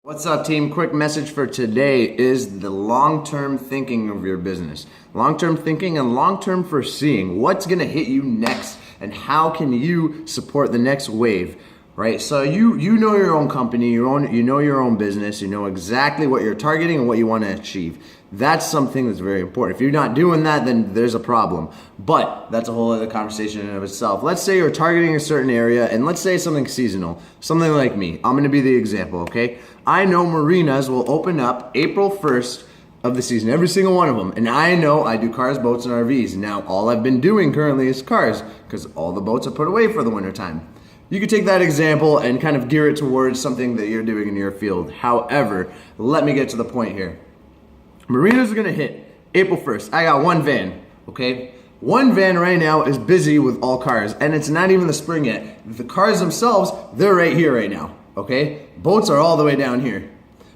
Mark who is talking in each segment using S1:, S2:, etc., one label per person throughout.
S1: What's up, team? Quick message for today is the long-term thinking of your business. Long-term thinking and long-term foreseeing. What's going to hit you next and how can you support the next wave, right? So you know your own company, you know your own business, you know exactly what you're targeting and what you want to achieve. That's something that's very important. If you're not doing that, then there's a problem. But that's a whole other conversation in and of itself. Let's say you're targeting a certain area, and let's say something seasonal, something like me. I'm going to be the example, okay? I know marinas will open up April 1st of the season, every single one of them. And I know I do cars, boats, and RVs. Now, all I've been doing currently is cars because all the boats are put away for the wintertime. You could take that example and kind of gear it towards something that you're doing in your field. However, let me get to the point here. Marinas are gonna hit April 1st. I got one van, okay? One van right now is busy with all cars, and it's not even the spring yet. The cars themselves, they're right here right now, okay? Boats are all the way down here.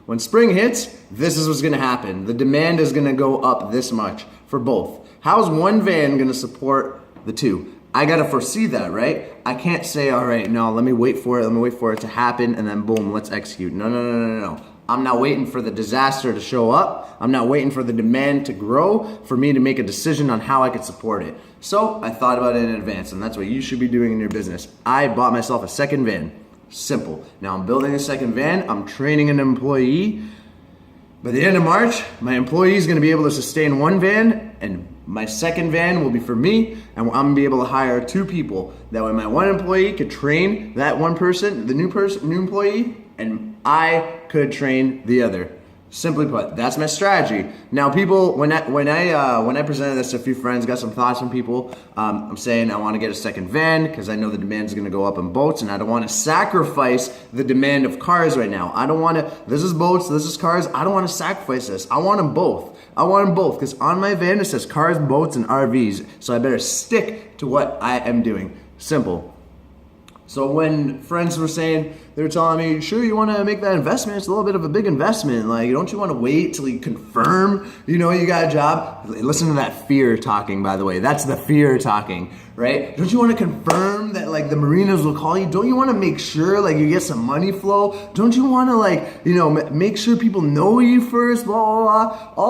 S1: When spring hits, this is what's gonna happen. The demand is gonna go up this much for both. How's one van gonna support the two? I gotta foresee that, right? I can't say, all right, no, let me wait for it to happen, and then boom, let's execute. No. I'm not waiting for the disaster to show up. I'm not waiting for the demand to grow for me to make a decision on how I could support it. So I thought about it in advance, and that's what you should be doing in your business. I bought myself a second van. Simple. Now I'm building a second van. I'm training an employee. By the end of March, my employee is going to be able to sustain one van, and my second van will be for me, and I'm going to be able to hire two people. That way my one employee could train that one person, the new employee, and I could train the other. Simply put, that's my strategy. Now, people, when I presented this to a few friends, got some thoughts from people. I'm saying I want to get a second van because I know the demand is going to go up in boats, and I don't want to sacrifice the demand of cars right now. I don't want to. This is boats. This is cars. I don't want to sacrifice this. I want them both. I want them both because on my van it says cars, boats, and RVs. So I better stick to what I am doing. Simple. So when friends were saying, they were telling me, sure, you want to make that investment? It's a little bit of a big investment. Like, don't you want to wait till you confirm, you got a job? Listen to that fear talking, by the way. That's the fear talking, right? Don't you want to confirm that, like, the marinas will call you? Don't you want to make sure, like, you get some money flow? Don't you want to, like, make sure people know you first, blah, blah,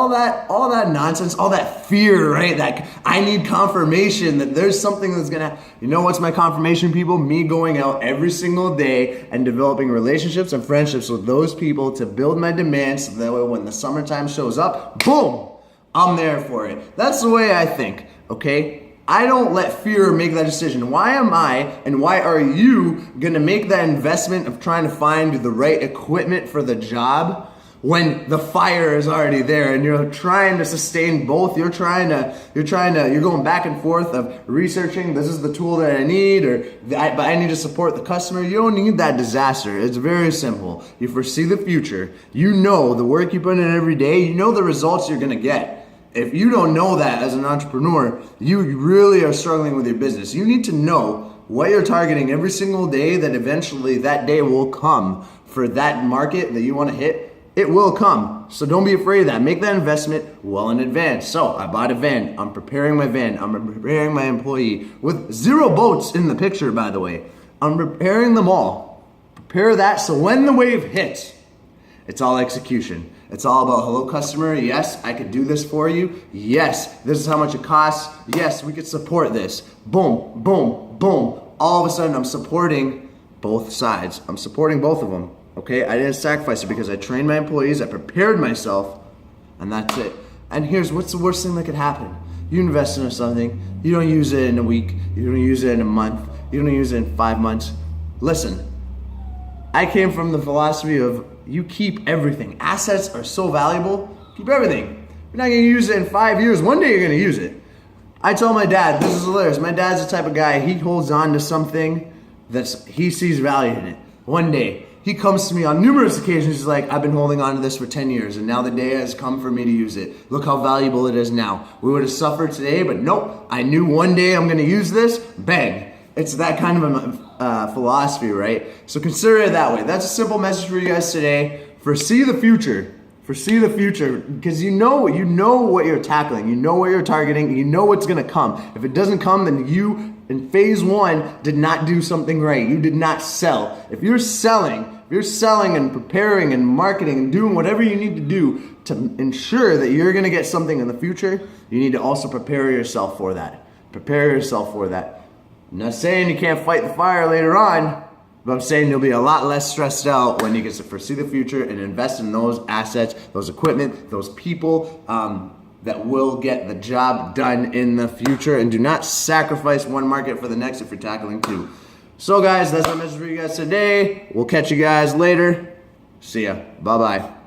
S1: blah. All that nonsense, all that fear, right? That I need confirmation that there's something that's going to, what's my confirmation, people? Me going out every single day and developing relationships and friendships with those people to build my demand so that way when the summertime shows up, boom, I'm there for it. That's the way I think, okay? I don't let fear make that decision. Why am I and why are you gonna make that investment of trying to find the right equipment for the job when the fire is already there and you're trying to sustain both? You're going back and forth of researching, this is the tool that I need, but I need to support the customer. You don't need that disaster. It's very simple. You foresee the future. You know the work you put in every day. You know the results you're gonna get. If you don't know that as an entrepreneur, you really are struggling with your business. You need to know what you're targeting every single day, that eventually that day will come for that market that you want to hit. It will come. So don't be afraid of that. Make that investment well in advance. So I bought a van. I'm preparing my van. I'm preparing my employee with 0 boats in the picture, by the way. I'm preparing them all. Prepare that so when the wave hits, it's all execution. It's all about, hello customer, yes, I could do this for you. Yes, this is how much it costs. Yes, we could support this. Boom, boom, boom. All of a sudden I'm supporting both sides. I'm supporting both of them. Okay, I didn't sacrifice it because I trained my employees, I prepared myself, and that's it. And here's what's the worst thing that could happen. You invest in something, you don't use it in a week, you don't use it in a month, you don't use it in 5 months. Listen, I came from the philosophy of you keep everything. Assets are so valuable, keep everything. You're not gonna use it in 5 years, one day you're gonna use it. I tell my dad, this is hilarious, my dad's the type of guy, he holds on to something he sees value in it. One day, he comes to me on numerous occasions, he's like, I've been holding on to this for 10 years and now the day has come for me to use it. Look how valuable it is now. We would have suffered today, but nope, I knew one day I'm gonna use this, bang. It's that kind of a philosophy, right? So consider it that way. That's a simple message for you guys today. Foresee the future. Foresee the future because you know what you're tackling. You know what you're targeting. You know what's gonna come. If it doesn't come, then you in phase 1 did not do something right. You did not sell. If you're selling, you're selling and preparing and marketing and doing whatever you need to do to ensure that you're going to get something in the future, you need to also prepare yourself for that. Prepare yourself for that. I'm not saying you can't fight the fire later on, but I'm saying you'll be a lot less stressed out when you get to foresee the future and invest in those assets, those equipment, those people that will get the job done in the future. And do not sacrifice one market for the next if you're tackling two. So guys, that's my message for you guys today. We'll catch you guys later. See ya. Bye-bye.